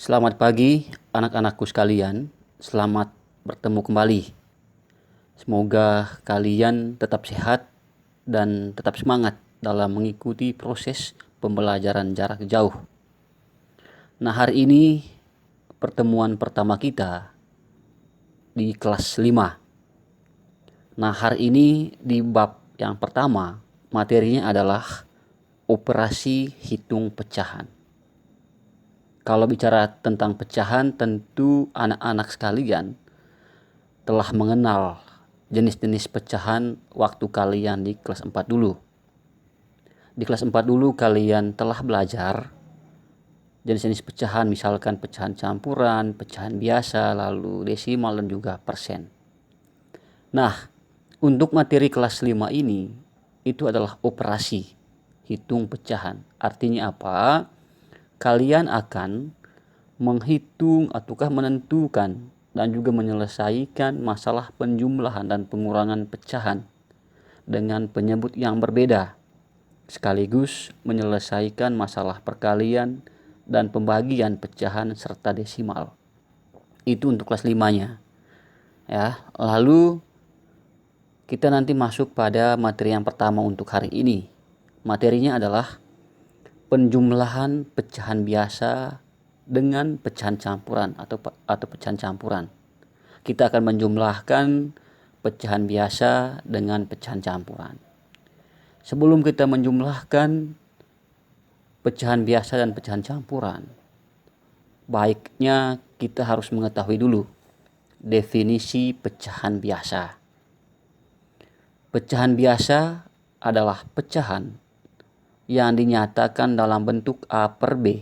Selamat pagi anak-anakku sekalian, selamat bertemu kembali. Semoga kalian tetap sehat dan tetap semangat dalam mengikuti proses pembelajaran jarak jauh. Nah, hari ini pertemuan pertama kita di kelas 5. Nah, hari ini di bab yang pertama, materinya adalah operasi hitung pecahan. Kalau bicara tentang pecahan, tentu anak-anak sekalian telah mengenal jenis-jenis pecahan waktu kalian di kelas 4 dulu. Di kelas 4 dulu kalian telah belajar jenis-jenis pecahan, misalkan pecahan campuran, pecahan biasa, lalu desimal dan juga persen. Nah, untuk materi kelas 5 ini, itu adalah operasi hitung pecahan. Artinya apa? Kalian akan menghitung ataukah menentukan dan juga menyelesaikan masalah penjumlahan dan pengurangan pecahan dengan penyebut yang berbeda, sekaligus menyelesaikan masalah perkalian dan pembagian pecahan serta desimal. Itu untuk kelas 5-nya. Ya, lalu kita nanti masuk pada materi yang pertama untuk hari ini. Materinya adalah penjumlahan pecahan biasa dengan pecahan campuran atau pecahan campuran. Kita akan menjumlahkan pecahan biasa dengan pecahan campuran. Sebelum kita menjumlahkan pecahan biasa dan pecahan campuran, baiknya kita harus mengetahui dulu definisi pecahan biasa. Pecahan biasa adalah pecahan yang dinyatakan dalam bentuk A per B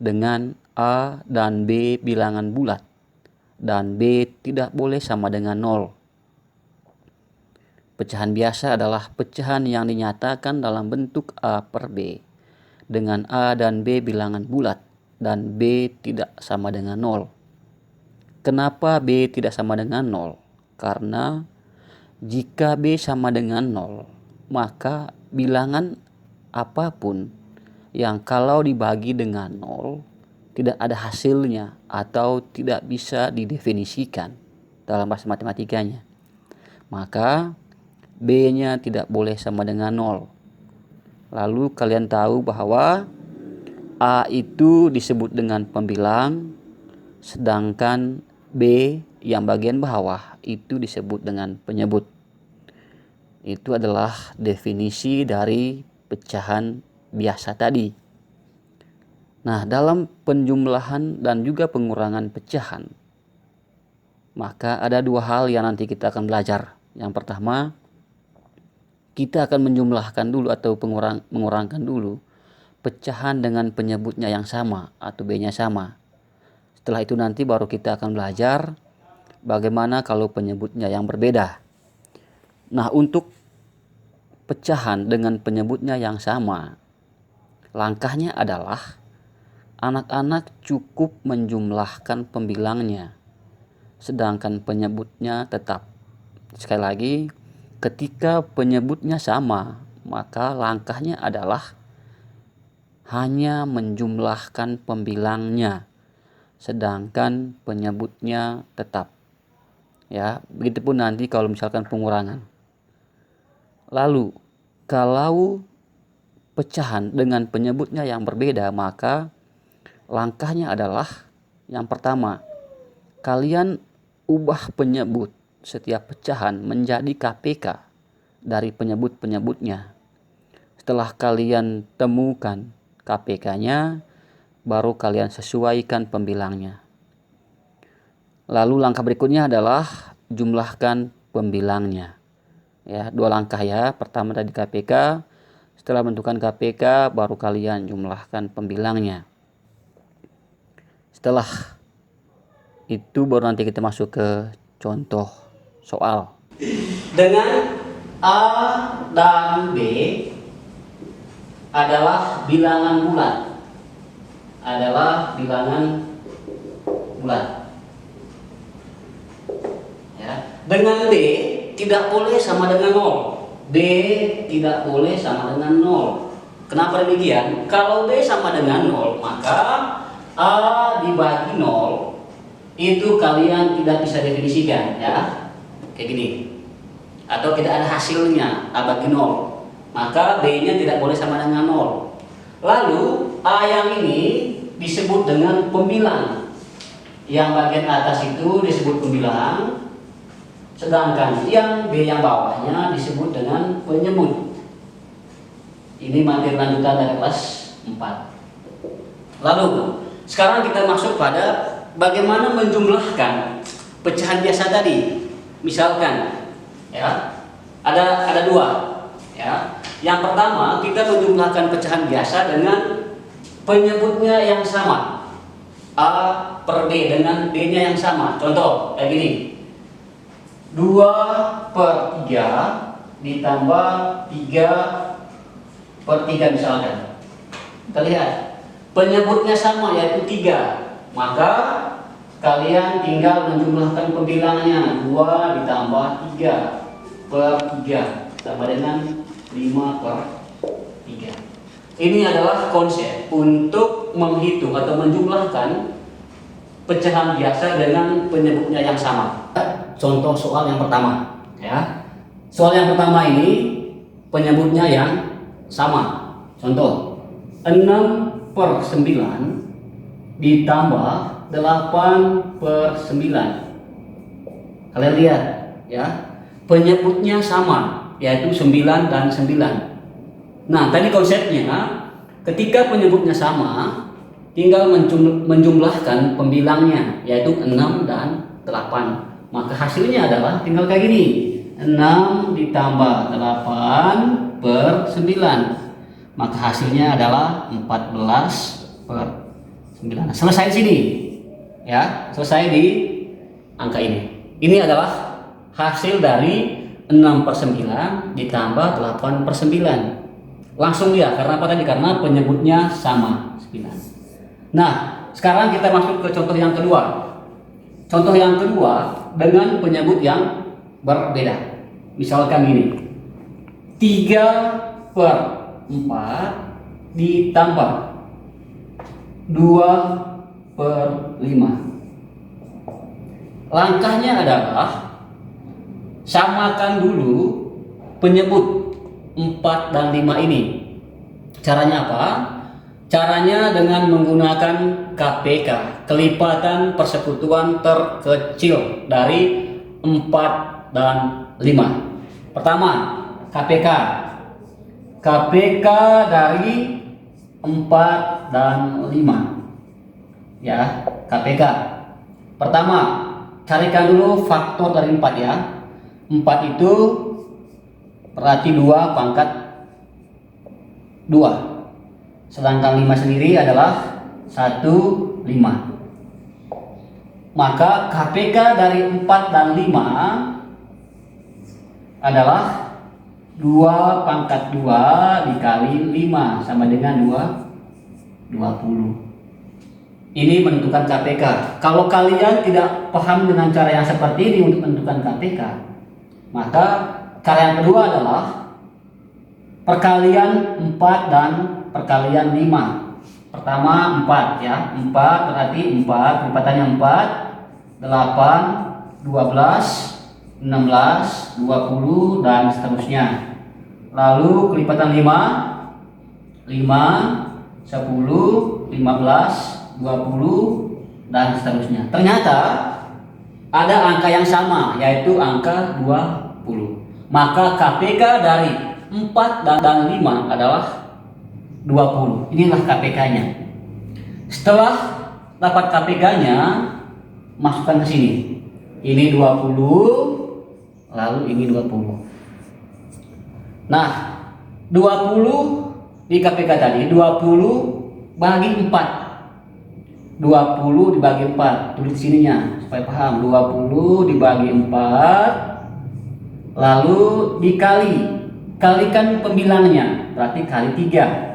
dengan A dan B bilangan bulat dan B tidak boleh sama dengan 0. Pecahan biasa adalah pecahan yang dinyatakan dalam bentuk A per B dengan A dan B bilangan bulat dan B tidak sama dengan 0. Kenapa B tidak sama dengan 0? Karena jika B sama dengan 0, maka bilangan apapun yang kalau dibagi dengan 0 tidak ada hasilnya atau tidak bisa didefinisikan dalam bahasa matematikanya, maka B-nya tidak boleh sama dengan 0. Lalu kalian tahu bahwa A itu disebut dengan pembilang, sedangkan B yang bagian bawah itu disebut dengan penyebut. Itu adalah definisi dari pecahan biasa tadi. Nah, dalam penjumlahan dan juga pengurangan pecahan, maka ada dua hal yang nanti kita akan belajar. Yang pertama, kita akan menjumlahkan dulu atau mengurangkan dulu pecahan dengan penyebutnya yang sama atau B-nya sama. Setelah itu nanti baru kita akan belajar bagaimana kalau penyebutnya yang berbeda. Nah, untuk pecahan dengan penyebutnya yang sama, langkahnya adalah anak-anak cukup menjumlahkan pembilangnya, sedangkan penyebutnya tetap. Sekali lagi, ketika penyebutnya sama, maka langkahnya adalah hanya menjumlahkan pembilangnya, sedangkan penyebutnya tetap. Ya, begitupun nanti kalau misalkan pengurangan. Lalu, kalau pecahan dengan penyebutnya yang berbeda, maka langkahnya adalah yang pertama, kalian ubah penyebut setiap pecahan menjadi KPK dari penyebut-penyebutnya. Setelah kalian temukan KPK-nya, baru kalian sesuaikan pembilangnya. Lalu langkah berikutnya adalah jumlahkan pembilangnya. Ya, dua langkah ya. Pertama tadi KPK, setelah menentukan KPK baru kalian jumlahkan pembilangnya. Setelah itu baru nanti kita masuk ke contoh soal. Dengan A dan B adalah bilangan bulat. Ya. Dengan B tidak boleh sama dengan 0. B tidak boleh sama dengan 0. Kenapa demikian? Kalau B sama dengan 0, maka A dibagi 0 itu kalian tidak bisa definisikan ya, kayak gini, atau tidak ada hasilnya A bagi 0, maka B nya tidak boleh sama dengan 0. Lalu A yang ini disebut dengan pembilang, yang bagian atas itu disebut pembilang, sedangkan yang B yang bawahnya disebut dengan penyebut. Ini materi lanjutan dari kelas 4. Lalu sekarang kita masuk pada bagaimana menjumlahkan pecahan biasa tadi. Misalkan ya, ada dua ya. Yang pertama, kita menjumlahkan pecahan biasa dengan penyebutnya yang sama, A per B dengan B nya yang sama. Contoh kayak gini, 2/3 ditambah 3/3 misalkan. Kita lihat penyebutnya sama, yaitu 3, maka kalian tinggal menjumlahkan pembilangnya. 2 ditambah 3/3 sama dengan 5/3. Ini adalah konsep untuk menghitung atau menjumlahkan pecahan biasa dengan penyebutnya yang sama. Contoh soal yang pertama ya. Soal yang pertama ini penyebutnya yang sama. Contoh 6/9 ditambah 8/9. Kalian lihat ya, penyebutnya sama, yaitu 9 dan 9. Nah, tadi konsepnya ketika penyebutnya sama, tinggal menjumlahkan pembilangnya, yaitu 6 dan 8. Maka hasilnya adalah tinggal kayak gini, 6 ditambah 8/9. Maka hasilnya adalah 14/9. Selesai di sini ya, selesai di angka ini. Ini adalah hasil dari 6/9 ditambah 8/9. Langsung ya, karena apa tadi? Karena penyebutnya sama, 9. Nah, sekarang kita masuk ke contoh yang kedua. Contoh yang kedua dengan penyebut yang berbeda. Misalkan gini, 3/4 ditambah 2/5. Langkahnya adalah samakan dulu penyebut 4 dan 5 ini. Caranya apa? Caranya dengan menggunakan KPK, kelipatan persekutuan terkecil dari 4 dan 5. Pertama, KPK. KPK dari 4 dan 5. Ya, KPK. Pertama, carikan dulu faktor dari 4 ya. 4 itu berarti 2 pangkat 2. Sedangkan 5 sendiri adalah 1/5. Maka KPK dari 4 dan 5 adalah 2 pangkat 2 dikali 5 sama dengan 20. Ini menentukan KPK. Kalau kalian tidak paham dengan cara yang seperti ini untuk menentukan KPK, maka cara yang kedua adalah perkalian 4 dan perkalian 5. Pertama 4 ya. 4 berarti 4, kelipatannya 4, 8, 12, 16, 20 dan seterusnya. Lalu kelipatan 5, 10, 15, 20 dan seterusnya. Ternyata ada angka yang sama, yaitu angka 20. Maka KPK dari 4 dan 5 adalah 20. Inilah KPK-nya. Setelah dapat KPK-nya, masukkan ke sini. Ini 20, lalu ini 20. Nah, 20 di KPK tadi 20 bagi 4. 20 dibagi 4. Tulis sininya supaya paham. 20 dibagi 4 lalu kalikan pembilangnya, berarti kali 3.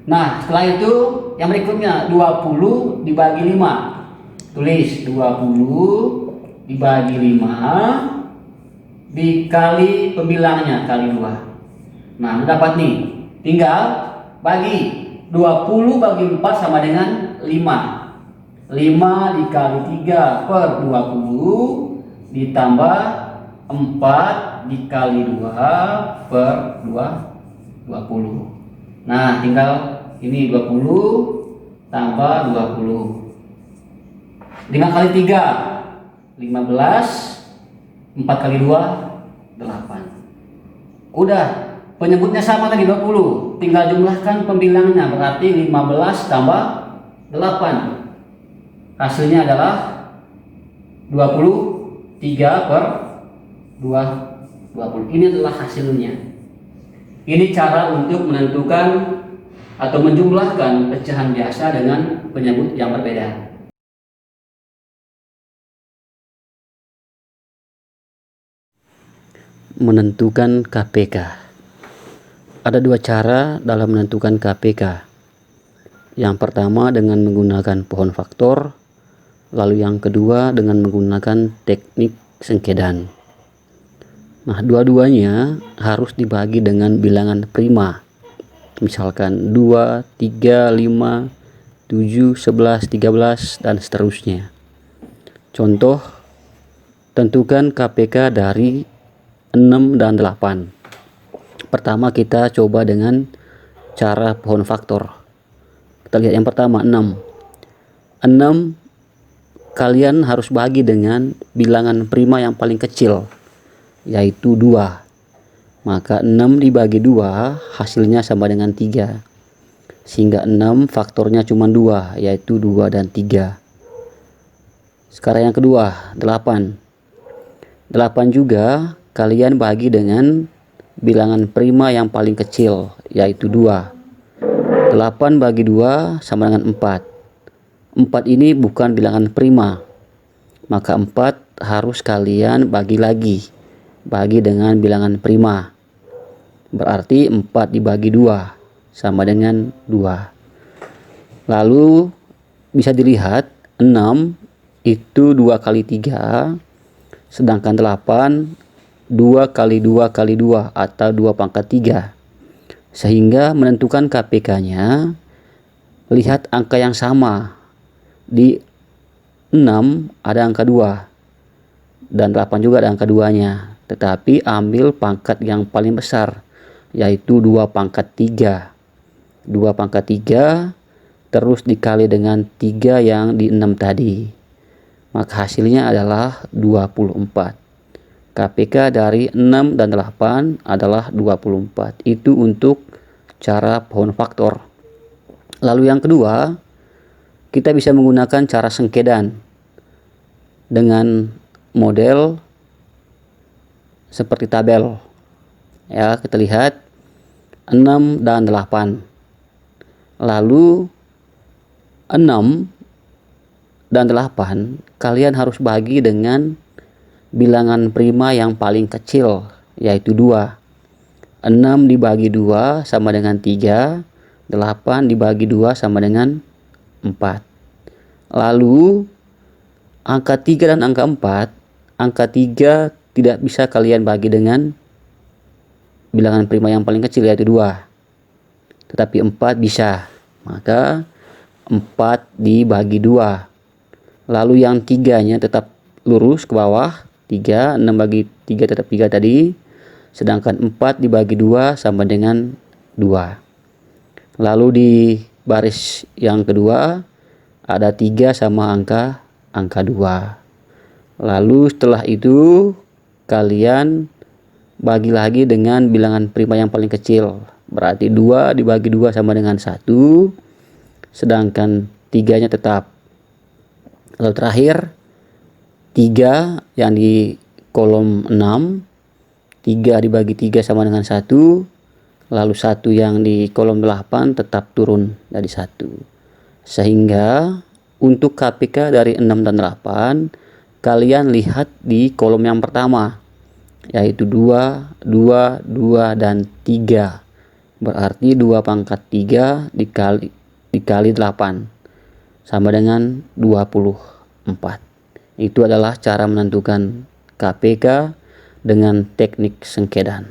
Nah, setelah itu yang berikutnya 20 dibagi 5. Tulis 20 dibagi 5 dikali pembilangnya kali 2. Nah, dapat nih. Tinggal bagi 20 bagi 4 sama dengan 5 dikali 3 per 20 ditambah 4 dikali 2 per 20. Nah, tinggal ini 20 tambah 20. 5 kali 3 15, 4 kali 2 8. Udah, penyebutnya sama tadi 20. Tinggal jumlahkan pembilangnya, berarti 15 tambah 8. Hasilnya adalah 23 per 20. Ini adalah hasilnya. Ini cara untuk menentukan atau menjumlahkan pecahan biasa dengan penyebut yang berbeda. Menentukan KPK. Ada dua cara dalam menentukan KPK. Yang pertama dengan menggunakan pohon faktor, lalu yang kedua dengan menggunakan teknik sengkedan. Nah, dua-duanya harus dibagi dengan bilangan prima. Misalkan 2, 3, 5, 7, 11, 13, dan seterusnya. Contoh, tentukan KPK dari 6 dan 8. Pertama kita coba dengan cara pohon faktor. Kita lihat yang pertama 6. 6 kalian harus bagi dengan bilangan prima yang paling kecil, yaitu 2. Maka 6 dibagi 2 hasilnya sama dengan 3. Sehingga 6 faktornya cuma 2, yaitu 2 dan 3. Sekarang yang kedua, 8. 8 juga kalian bagi dengan bilangan prima yang paling kecil, yaitu 2. 8 bagi 2 sama dengan 4. 4 ini bukan bilangan prima, maka 4 harus kalian bagi lagi, bagi dengan bilangan prima. Berarti 4 dibagi 2 sama dengan 2. Lalu bisa dilihat 6 itu 2 kali 3, sedangkan 8 2 kali 2 kali 2 atau 2 pangkat 3. Sehingga menentukan KPK-nya, lihat angka yang sama. Di 6 ada angka 2 dan 8 juga ada angka 2-nya. Tetapi ambil pangkat yang paling besar, yaitu 2 pangkat 3. 2 pangkat 3 terus dikali dengan 3 yang di 6 tadi. Maka hasilnya adalah 24. KPK dari 6 dan 8 adalah 24. Itu untuk cara pohon faktor. Lalu yang kedua, kita bisa menggunakan cara sengkedan dengan model seperti tabel. Ya, kita lihat 6 dan 8. Lalu 6 dan 8 kalian harus bagi dengan bilangan prima yang paling kecil, yaitu 2. 6 dibagi 2 sama dengan 3, 8 dibagi 2 sama dengan 4. Lalu angka 3 dan angka 4, angka 3 tidak bisa kalian bagi dengan bilangan prima yang paling kecil, yaitu 2. Tetapi 4 bisa, maka 4 dibagi 2. Lalu yang 3-nya tetap lurus ke bawah, 3, 6 bagi 3 tetap 3 tadi, sedangkan 4 dibagi 2 sama dengan 2. Lalu di baris yang kedua ada 3 sama angka 2. Lalu setelah itu kalian bagi lagi dengan bilangan prima yang paling kecil, berarti 2 dibagi 2 sama dengan 1, sedangkan 3-nya tetap. Lalu terakhir 3 yang di kolom 6, 3 dibagi 3 sama dengan 1, lalu 1 yang di kolom 8 tetap turun dari 1. Sehingga untuk KPK dari 6 dan 8, kalian lihat di kolom yang pertama, yaitu 2, 2, 2, dan 3. Berarti 2 pangkat 3 dikali 8 sama dengan 24. Itu adalah cara menentukan KPK dengan teknik sengkedan.